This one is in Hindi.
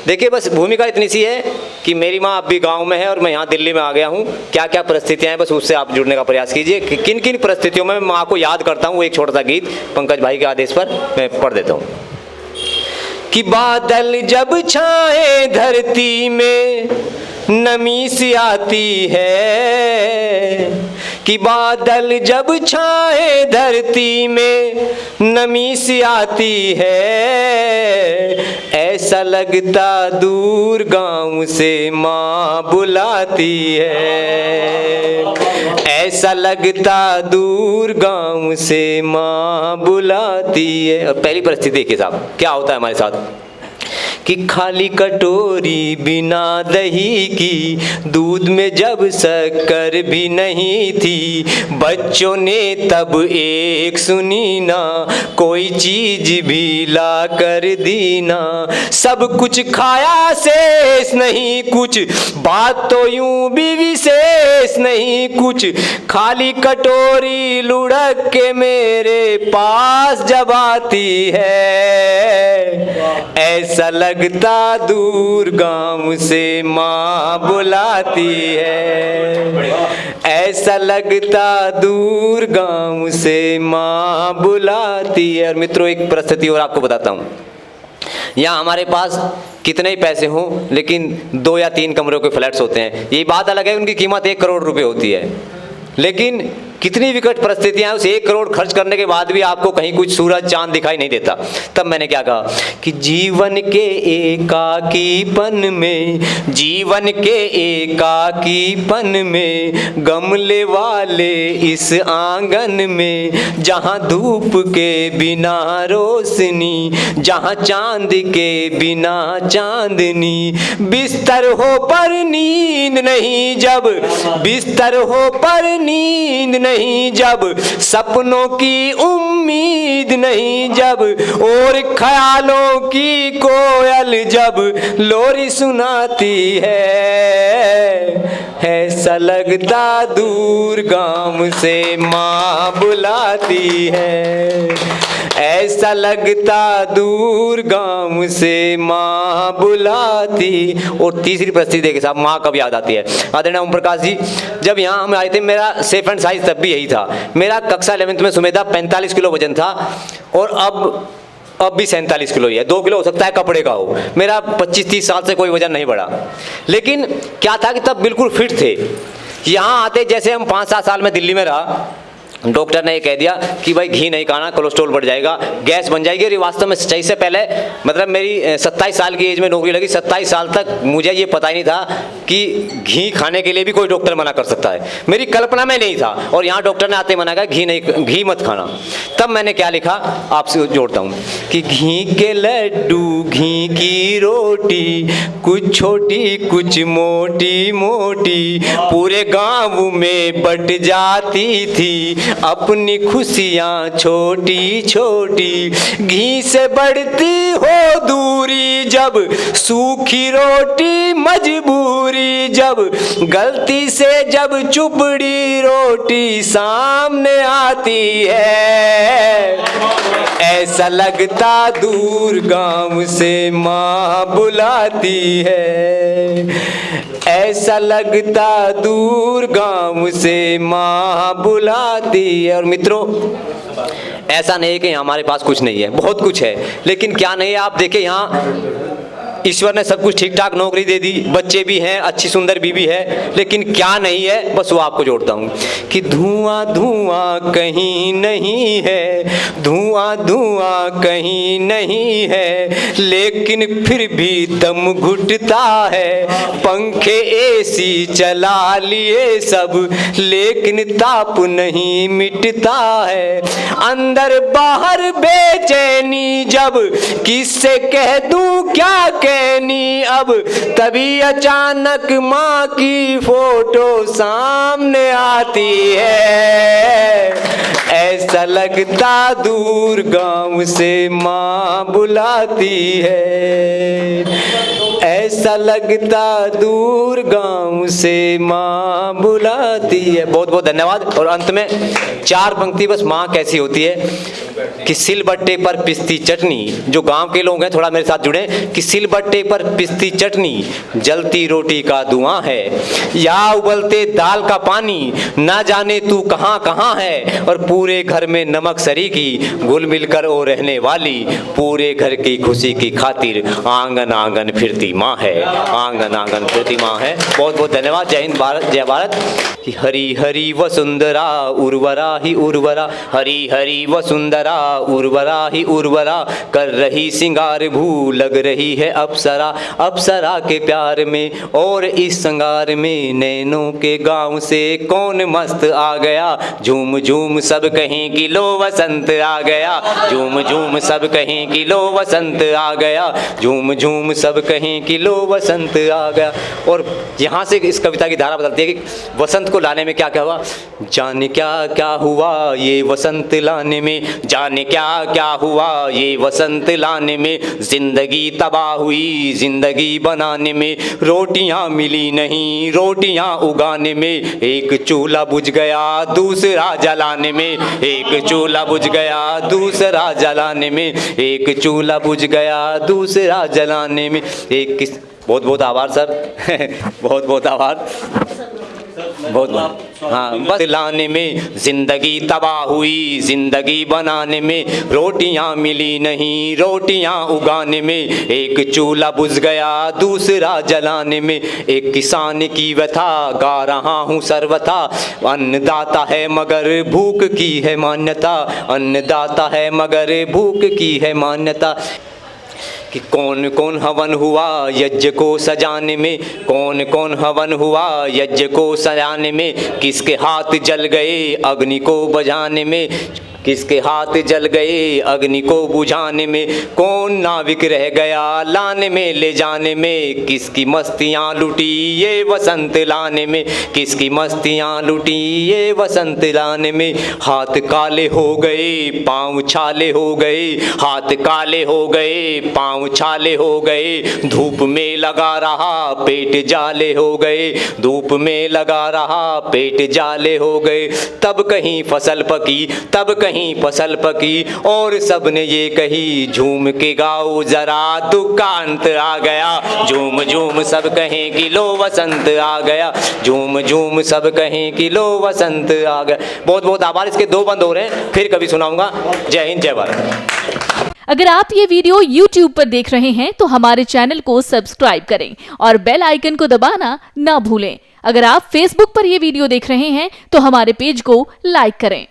देखिए बस भूमिका इतनी सी है कि मेरी माँ अब भी गांव में है और मैं यहाँ दिल्ली में आ गया हूँ। क्या क्या परिस्थितियाँ हैं बस उससे आप जुड़ने का प्रयास कीजिए कि किन किन परिस्थितियों में मैं माँ को याद करता हूँ। एक छोटा सा गीत पंकज भाई के आदेश पर मैं पढ़ देता हूँ कि बादल जब छाए धरती में नमी सी आती है, कि बादल जब छाए धरती में नमी सी आती है, ऐसा लगता दूर गाँव से माँ बुलाती है, ऐसा लगता दूर गाँव से माँ बुलाती है। और पहली परिस्थिति देखिए साहब क्या होता है हमारे साथ कि खाली कटोरी बिना दही की, दूध में जब शक्कर भी नहीं थी, बच्चों ने तब एक सुनी ना, कोई चीज भी ला कर दी ना, सब कुछ खाया शेष नहीं कुछ, बात तो यूं भी विशेष नहीं कुछ, खाली कटोरी लुढ़क के मेरे पास जब आती है, ऐसा लगता दूर गाँव से माँ बुलाती है, ऐसा लगता दूर गाँव से माँ बुलाती है। और मित्रों एक परिस्थिति और आपको बताता हूँ, यहाँ हमारे पास कितने ही पैसे हों लेकिन 2 या 3 कमरों के फ्लैट्स होते हैं। ये बात अलग है उनकी कीमत 1 करोड़ रुपए होती है, लेकिन कितनी विकट परिस्थितियां, उस 1 करोड़ खर्च करने के बाद भी आपको कहीं कुछ सूरज चांद दिखाई नहीं देता। तब मैंने क्या कहा कि जीवन के एकाकीपन में, जीवन के एकाकीपन में, गमले वाले इस आंगन में, जहां धूप के बिना रोशनी, जहां चांद के बिना चांदनी, बिस्तर हो पर नींद नहीं जब, बिस्तर हो पर नींद नहीं जब, सपनों की उम्मीद नहीं जब, और ख्यालों की कोयल जब लोरी सुनाती है, ऐसा लगता दूर गाँव से माँ बुलाती है, ऐसा लगता दूर गाँव से माँ बुलाती। और तीसरी परिस्थिति देखिए साहब माँ कब याद आती है। आदरणीय ओम प्रकाश जी, जब यहाँ हम आए थे मेरा सेफ एंड साइज तब भी यही था। मेरा कक्षा 11th में सुमेधा 45 किलो वजन था और अब भी 47 किलो ही है। 2 किलो हो सकता है कपड़े का हो। मेरा 25-30 साल से कोई वजन नहीं बढ़ा, लेकिन क्या था कि तब बिल्कुल फिट थे। यहाँ आते जैसे हम 5-7 साल में दिल्ली में रहा, डॉक्टर ने ये कह दिया कि भाई घी नहीं खाना, कोलेस्ट्रॉल बढ़ जाएगा, गैस बन जाएगी। और वास्तव में सच्चाई से पहले मतलब मेरी 27 साल की एज में नौकरी लगी। 27 साल तक मुझे ये पता ही नहीं था कि घी खाने के लिए भी कोई डॉक्टर मना कर सकता है, मेरी कल्पना में नहीं था। और यहाँ डॉक्टर ने आते मना कहा घी मत खाना। तब मैंने क्या लिखा आपसे जोड़ता हूँ कि घी के लड्डू, घी की रोटी, कुछ छोटी कुछ मोटी मोटी, पूरे गाँव में बट जाती थी अपनी खुशियाँ छोटी छोटी। घी से बढ़ती हो दूरी जब, सूखी रोटी मजबूरी जब, गलती से जब चुपड़ी रोटी सामने आती है, ऐसा लगता दूर गाँव से माँ बुलाती है, ऐसा लगता दूर गाँव से माँ बुलाती है। और मित्रों ऐसा नहीं है कि हमारे पास कुछ नहीं है, बहुत कुछ है, लेकिन क्या नहीं है आप देखिए यहाँ ईश्वर ने सब कुछ ठीक ठाक नौकरी दे दी, बच्चे भी हैं, अच्छी सुंदर बीवी है, लेकिन क्या नहीं है बस वो आपको जोड़ता हूँ कि धुआं धुआं कहीं नहीं है, धुआं धुआं कहीं नहीं है, लेकिन फिर भी दम घुटता है। पंखे एसी चला लिए सब, लेकिन ताप नहीं मिटता है। अंदर बाहर बेचैनी जब, किससे कह दूं क्या कहनी अब, तभी अचानक माँ की फोटो सामने आती है, ऐसा लगता दूर गाँव से माँ बुलाती है, ऐसा लगता दूर गाँव से माँ बुलाती है। बहुत बहुत धन्यवाद। और अंत में 4 पंक्ति बस माँ कैसी होती है। कि सिलबट्टे पर पिसती चटनी, जो गांव के लोग हैं थोड़ा मेरे साथ जुड़े, कि सिलबट्टे पर पिसती चटनी जलती रोटी का धुआं है, या उबलते दाल का पानी ना जाने तू कहां कहां है, और पूरे घर में नमक सरी की घुल मिलकर ओ रहने वाली, पूरे घर की खुशी की खातिर आंगन आंगन फिरती माँ है, आंगन आंगन फिरती माँ है। बहुत बहुत धन्यवाद। जय हिंद, भारत जय भारत। कि हरी हरी वसुंधरा उर्वरा ही उर्वरा, हरी हरी वसुंधरा उर्वरा ही उर्वरा, कर रही सिंगार भू लग रही है अप्सरा, अप्सरा के प्यार में और इस संगार में, नैनों के गांव से कौन मस्त आ गया, झूम झूम सब कहें कि लो वसंत आ गया, झूम झूम सब कहें कि लो वसंत आ गया, झूम झूम सब कहें कि लो वसंत आ गया। और यहाँ से इस कविता की धारा बदलती है कि वसंत को लाने में क्या क्या हुआ, जाने क्या क्या हुआ ये वसंत लाने में, जाने क्या क्या हुआ ये वसंत लाने में, जिंदगी तबाह हुई जिंदगी बनाने में, रोटियां मिली नहीं रोटियां उगाने में, एक चूल्हा बुझ गया दूसरा जलाने में, एक चूल्हा बुझ गया दूसरा जलाने में, एक चूल्हा बुझ गया दूसरा जलाने में। एक किस बहुत बहुत आभार सर बहुत बहुत आभार, बहुत हाँ। बस लाने में जिंदगी तबाह हुई जिंदगी बनाने में, रोटियां मिली नहीं रोटियां उगाने में, एक चूल्हा बुझ गया दूसरा जलाने में, एक किसान की व्यथा गा रहा हूँ सर्वथा, अन्नदाता है मगर भूख की है मान्यता, अन्नदाता है मगर भूख की है मान्यता। कि कौन कौन हवन हुआ यज्ञ को सजाने में, कौन कौन हवन हुआ यज्ञ को सजाने में, किसके हाथ जल गए अग्नि को बुझाने में, किसके हाथ जल गए अग्नि को बुझाने में, कौन नाविक रह गया लाने में ले जाने में, किसकी मस्तियाँ लुटी ये वसंत लाने में, किसकी मस्तियाँ लुटी ये वसंत लाने में, हाथ काले हो गए पाँव छाले हो गए, हाथ काले हो गए पाँव छाले हो गए, धूप में लगा रहा पेट जाले हो गए, धूप में लगा रहा पेट जाले हो गए, तब कहीं फसल पकी तब कहीं फसल पकी, और सबने ये कही झूम के गाओ जरा दुख का अंत आ गया, झूम झूम सब कहें कि लो वसंत आ गया, झूम झूम सब कहें कि लो वसंत आ गया। बहुत बहुत आभार। इसके 2 बंद हो रहे हैं, फिर कभी सुनाऊंगा। जय हिंद जय भारत। अगर आप ये वीडियो YouTube पर देख रहे हैं तो हमारे चैनल को सब्सक्राइब करें और बेल आइकन को दबाना ना भूलें। अगर आप Facebook पर ये वीडियो देख रहे हैं तो हमारे पेज को लाइक करें।